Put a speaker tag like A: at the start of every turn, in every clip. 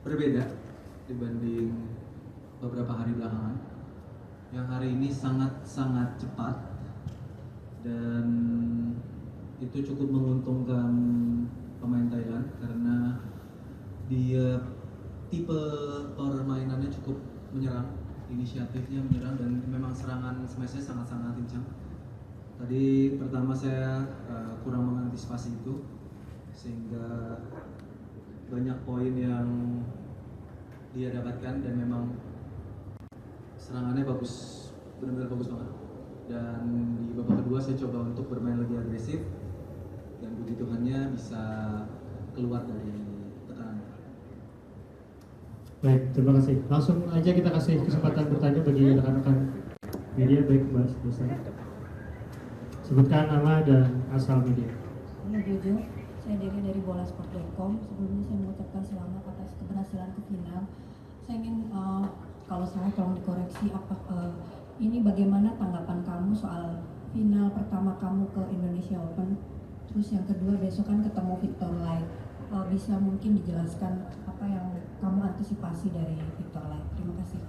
A: berbeda dibanding beberapa hari belakangan. Yang hari ini sangat-sangat cepat dan itu cukup menguntungkan pemain Thailand karena dia tipe permainannya cukup menyerang, inisiatifnya menyerang dan memang serangan smashnya sangat-sangat kencang. Tadi pertama saya kurang mengantisipasi itu sehingga banyak poin yang dia dapatkan dan memang serangannya bagus, benar-benar bagus banget. Dan di babak kedua saya coba untuk bermain lebih agresif dan puji Tuhannya bisa keluar dari tekanan.
B: Baik, terima kasih. Langsung aja kita kasih kesempatan bertanya bagi rekan-rekan media, baik Mbak Dosa. Sebutkan nama dan asal media.
C: Halo Jojo, saya dari bolasport.com. Sebelumnya saya mengucapkan selamat atas keberhasilan ke final. Saya ingin kalau salah tolong dikoreksi ini bagaimana tanggapan kamu soal final pertama kamu ke Indonesia Open, terus yang kedua besok kan ketemu Victor Lai. Bisa mungkin dijelaskan apa yang kamu antisipasi dari Victor Lai? Terima kasih.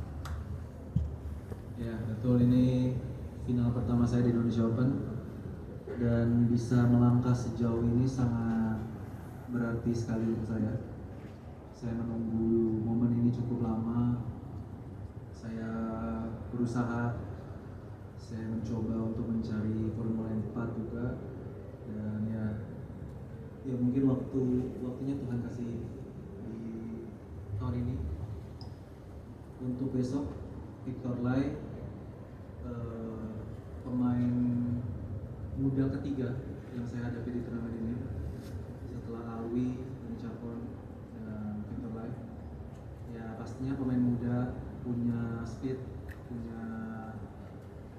A: Ya betul, ini final pertama saya di Indonesia Open dan bisa melangkah sejauh ini sangat berarti sekali untuk saya. Saya menunggu momen ini cukup lama. Saya berusaha, saya mencoba untuk mencari Formula 4 juga dan ya mungkin waktunya Tuhan kasih di tahun ini. Untuk besok Victor Lai, pemain muda ketiga yang saya hadapi di turnamen ini setelah Alwi, Chapon, dan Victor Lai. Ya pastinya pemain muda punya speed, punya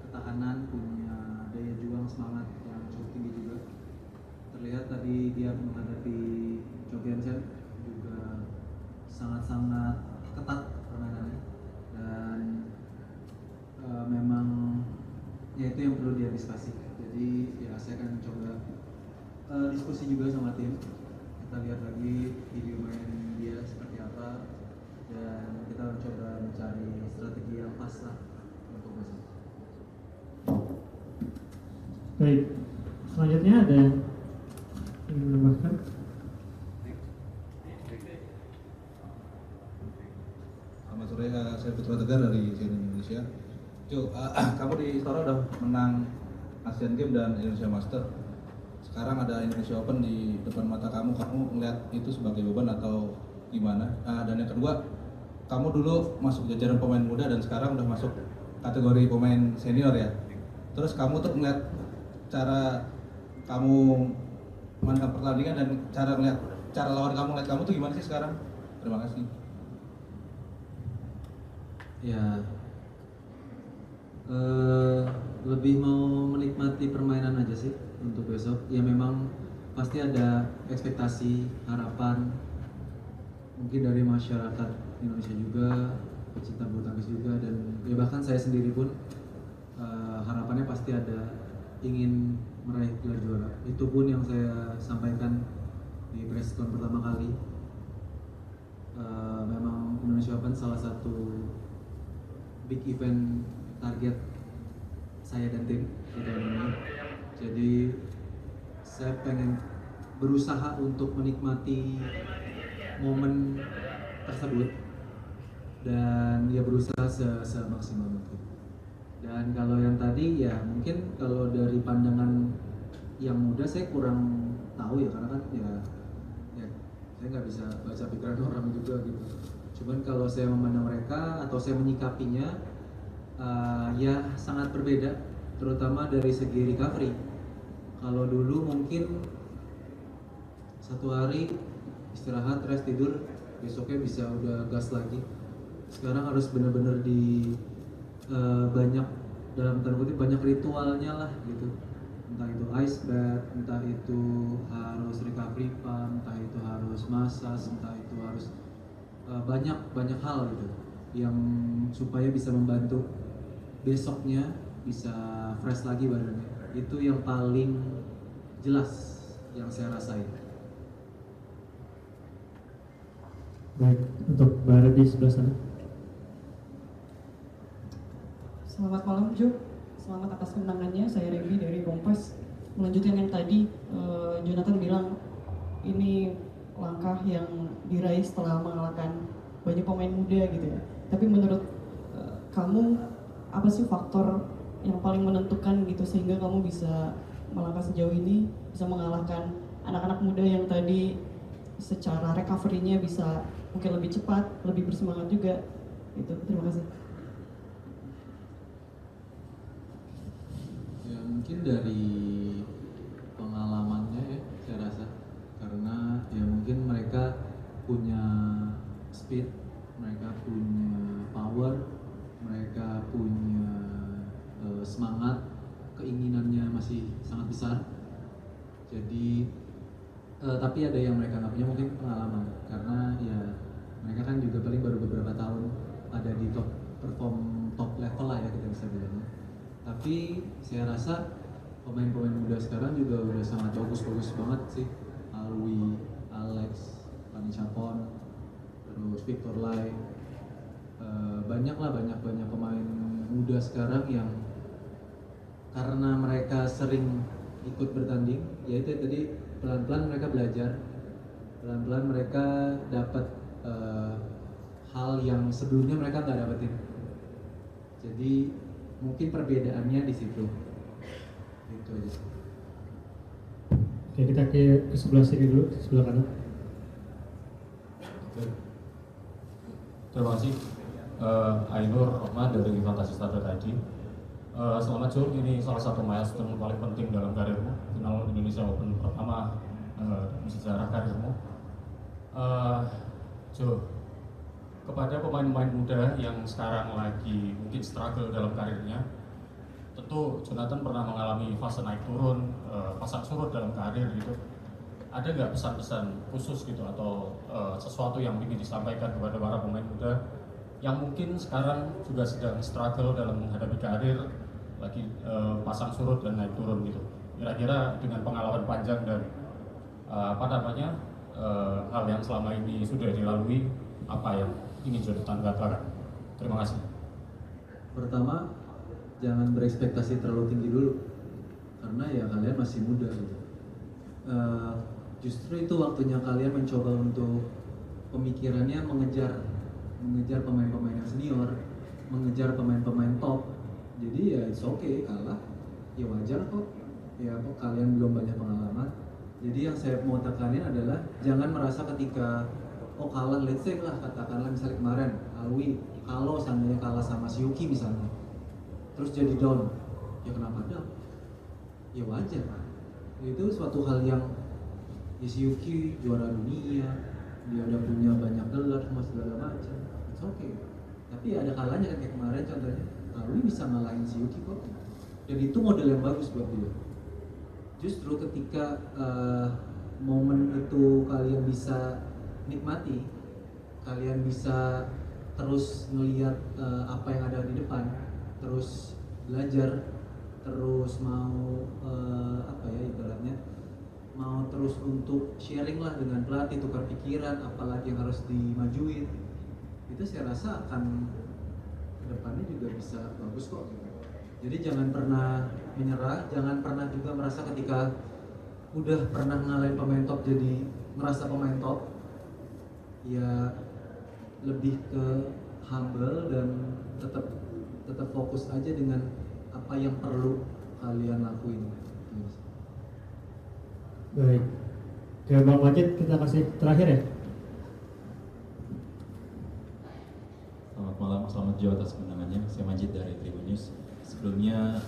A: ketahanan, punya daya juang, semangat yang cukup tinggi juga. Terlihat tadi dia menghadapi Cho Gensen juga sangat-sangat ketat permainannya dan memang ya itu yang perlu diantisipasi. Jadi ya saya akan coba diskusi juga sama tim. Kita lihat lagi video main dia seperti apa dan kita coba mencari strategi yang pas lah untuk besok.
B: Baik, selanjutnya ada yang ingin menambahkan?
D: Selamat sore, saya Putra Tegar dari CNN Indonesia. Jo, kamu di Istora udah menang Asian Games dan Indonesia Master. Sekarang ada Indonesia Open di depan mata kamu melihat itu sebagai beban atau gimana? Dan yang kedua, kamu dulu masuk jajaran pemain muda dan sekarang udah masuk kategori pemain senior ya. Terus kamu tuh ngeliat cara kamu menang pertandingan dan cara lawan kamu ngeliat kamu tuh gimana sih sekarang? Terima kasih.
A: Ya, lebih mau menikmati permainan aja sih untuk besok. Ya memang pasti ada ekspektasi, harapan mungkin dari masyarakat Indonesia juga, pecinta bulu tangkis juga, dan ya bahkan saya sendiri pun harapannya pasti ada, ingin meraih gelar juara. Itu pun yang saya sampaikan di press con pertama kali. Memang Indonesia Open salah satu big event target saya dan tim di tahun ini. Jadi saya pengen berusaha untuk menikmati momen tersebut dan ya berusaha semaksimal mungkin. Dan kalau yang tadi ya mungkin kalau dari pandangan yang muda saya kurang tahu ya, karena kan ya saya nggak bisa baca pikiran orang juga gitu. Cuman kalau saya memandang mereka atau saya menyikapinya ya sangat berbeda, terutama dari segi recovery. Kalau dulu mungkin satu hari istirahat, rest, tidur, besoknya bisa udah gas lagi. Sekarang harus benar-benar di banyak, dalam tanda kutip banyak ritualnya lah gitu. Entah itu ice bath, entah itu harus recovery pump, entah itu harus massage, entah itu harus banyak hal gitu yang supaya bisa membantu besoknya bisa fresh lagi badannya. Itu yang paling jelas yang saya rasain.
B: Baik, untuk Mbak Ara di sebelah sana.
E: Selamat malam Jo, selamat atas kemenangannya. Saya Regi dari Kompas. Melanjutkan yang tadi, Jonathan bilang ini langkah yang diraih setelah mengalahkan banyak pemain muda gitu ya. Tapi menurut kamu apa sih faktor yang paling menentukan gitu sehingga kamu bisa melangkah sejauh ini, bisa mengalahkan anak-anak muda yang tadi secara recovery-nya bisa mungkin lebih cepat, lebih bersemangat juga gitu. Terima kasih.
A: Ya mungkin dari pengalamannya ya saya rasa, karena ya mungkin mereka punya speed, mereka punya power, mereka punya semangat, keinginannya masih sangat besar. Jadi tapi ada yang mereka nggak punya, mungkin pengalaman, karena ya mereka kan juga paling baru beberapa tahun ada di perform top level lah ya kita bisa bilang. Tapi saya rasa pemain-pemain muda sekarang juga udah sangat bagus-bagus banget sih. Alwi, Alex, Pani Chapon, terus Victor Lai, banyak pemain muda sekarang yang karena mereka sering ikut bertanding, ya itu tadi pelan-pelan mereka belajar, pelan-pelan mereka dapat hal yang sebelumnya mereka nggak dapetin. Jadi mungkin perbedaannya di situ. Itu aja sih.
B: Oke, kita ke sebelah sini dulu, sebelah kanan.
F: Oke. Terima kasih. Ainur Rahman dari Fantasi Starter tadi. Selamat Jo, ini salah satu milestone paling penting dalam karirmu, final Indonesia Open pertama di sejarah karirmu. Jo, kepada pemain-pemain muda yang sekarang lagi mungkin struggle dalam karirnya, tentu Jonathan pernah mengalami fase naik turun, pasang surut dalam karir gitu. Ada nggak pesan-pesan khusus gitu atau sesuatu yang ingin disampaikan kepada para pemain muda yang mungkin sekarang juga sedang struggle dalam menghadapi karir, lagi pasang surut dan naik turun gitu. Kira-kira dengan pengalaman panjang dan hal yang selama ini sudah dilalui, apa yang ingin Jonathan katakan? Terima kasih.
A: Pertama, jangan berekspektasi terlalu tinggi dulu, karena ya kalian masih muda gitu. Justru itu waktunya kalian mencoba untuk pemikirannya mengejar pemain-pemain yang senior, mengejar pemain-pemain top. Jadi ya it's okay, kalah ya wajar kok, ya kok kalian belum banyak pengalaman. Jadi yang saya mau tekanin adalah jangan merasa ketika kalah, let's say lah katakanlah misalnya kemarin Alwi, kalau seandainya kalah sama si Yuki misalnya, terus jadi down, ya kenapa down? Ya wajar, itu suatu hal yang ya si Yuki juara dunia, dia udah punya banyak gelar sama segala macam, it's okay. Tapi ada kalanya kan kayak kemarin contohnya, Alwi bisa ngalahin si Yuki kok, dan itu model yang bagus buat dia. Justru ketika momen itu kalian bisa nikmati, kalian bisa terus melihat apa yang ada di depan, terus belajar, terus mau ibaratnya mau terus untuk sharing lah dengan pelatih, tukar pikiran, apalagi yang harus dimajuin, itu saya rasa akan kedepannya juga bisa bagus kok gitu. Jadi jangan pernah menyerah, jangan pernah juga merasa ketika udah pernah ngalahin pemain top jadi merasa pemain top. Ya lebih ke humble dan tetap fokus aja dengan apa yang perlu kalian lakuin.
B: Baik, ke Bang Majid kita kasih terakhir ya.
G: Selamat malam, selamat Jo atas kemenangannya. Saya Majid dari Tribun News. Sebelumnya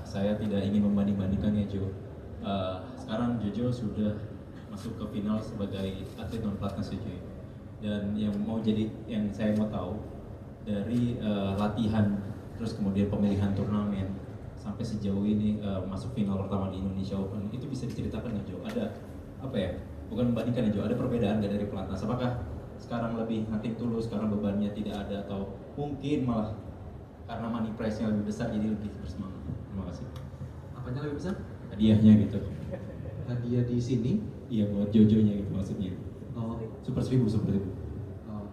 G: saya tidak ingin membanding-bandingkan ya Jo. Sekarang Jojo sudah masuk ke final sebagai atlet non pelatnas Jo. Dan yang saya mau tahu dari latihan terus kemudian pemilihan turnamen sampai sejauh ini masuk final pertama di Indonesia Open, itu bisa diceritakan ya Jo? Ada apa ya? Bukan membandingkan ya Jo, ada perbedaan nggak dari pelatnas? Apakah sekarang lebih nating tulus karena bebannya tidak ada, atau mungkin malah karena money price-nya lebih besar jadi lebih bersemangat? Terima kasih.
A: Apanya lebih besar?
G: Hadiahnya gitu.
A: Hadiah di sini?
G: Iya, buat Jojo-nya gitu maksudnya.
A: Oh,
G: Super 1000.
A: oh.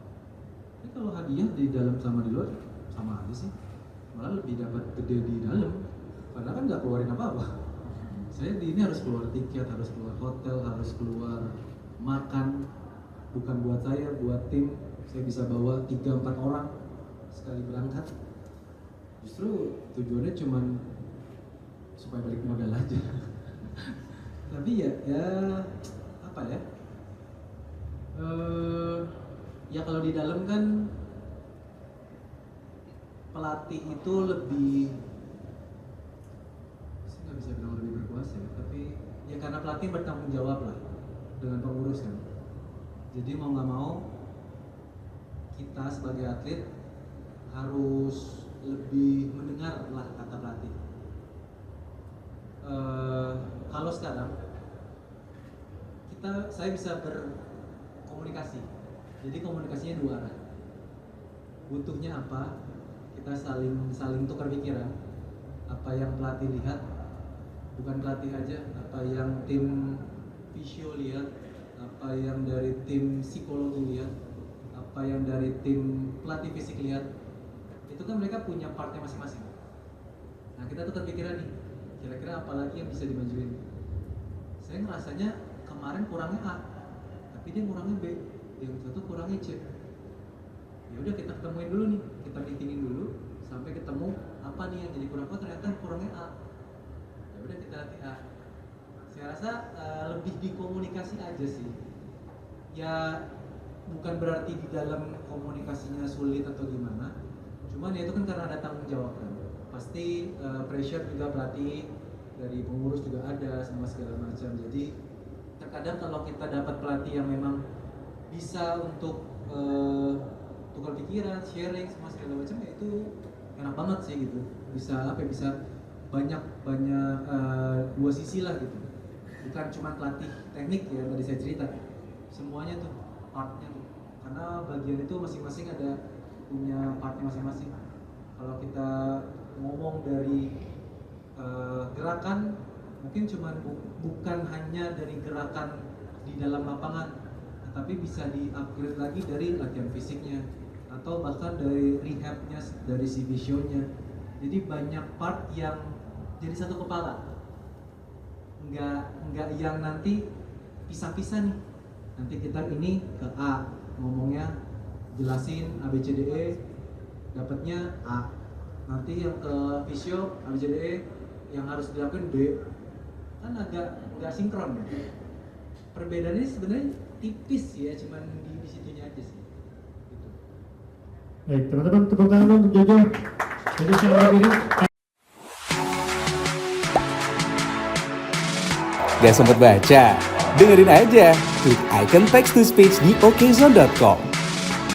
A: kalau hadiah di dalam sama di luar sama aja sih, malah lebih dapat gede di dalam karena kan nggak keluarin apa-apa. Saya di ini harus keluar tiket, harus keluar hotel, harus keluar makan, bukan buat saya, buat tim. Saya bisa bawa 3-4 orang sekali berangkat. Justru tujuannya cuman supaya balik modal aja. Tapi ya apa ya? Ya kalau di dalam kan pelatih itu lebih, saya nggak bisa bilang lebih berkuasa ya, tapi ya karena pelatih bertanggung jawab lah dengan pengurus kan. Jadi mau nggak mau kita sebagai atlet harus lebih mendengar lah kata pelatih. Kalau sekarang saya bisa berkomunikasi, jadi komunikasinya 2 arah. Butuhnya apa, kita saling tukar pikiran. Apa yang pelatih lihat, bukan pelatih aja, apa yang tim visio lihat, apa yang dari tim psikologi lihat, apa yang dari tim pelatih fisik lihat, itu kan mereka punya partnya masing-masing. Nah kita tukar pikiran nih, kira-kira apa lagi yang bisa dimajuin. Saya ngerasanya kemarin kurangnya A, tapi dia kurangnya B, yang satu kurangnya C. Ya udah kita ketemuin dulu nih, kita meetingin dulu sampai ketemu apa nih yang jadi kurang. Oh ternyata kurangnya A. Ya udah kita latih A. Saya rasa lebih dikomunikasi aja sih. Ya bukan berarti di dalam komunikasinya sulit atau gimana. Cuman ya itu kan karena ada tanggung jawab kan. Pasti pressure juga pelatih, dari pengurus juga ada sama segala macam. Jadi terkadang kalau kita dapat pelatih yang memang bisa untuk tukar pikiran, sharing sama segala macam, ya itu enak banget sih gitu. Bisa bisa banyak 2 sisi lah gitu. Bukan cuma pelatih teknik ya tadi saya cerita, semuanya tuh partnya tuh. Karena bagian itu masing-masing ada punya partnya masing-masing. Kalau kita ngomong dari gerakan, mungkin cuma bukan hanya dari gerakan di dalam lapangan, tapi bisa di-upgrade lagi dari latihan fisiknya atau bahkan dari rehabnya, dari si visionya. Jadi banyak part yang jadi satu kepala, nggak yang nanti pisah-pisah nih. Nanti kita ini ke A ngomongnya, jelasin ABCDE, dapatnya A. Nanti yang ke visio ABCDE yang harus dilakukan B, kan agak nggak sinkron. Perbedaannya sebenarnya tipis ya, cuman di situnya aja sih. Gitu.
B: Baik, teman-teman tepuk tangan untuk Jojo. Jojo silakan diri.
H: Gak sempet baca? Dengerin aja, klik icon text to speech di okezone.com.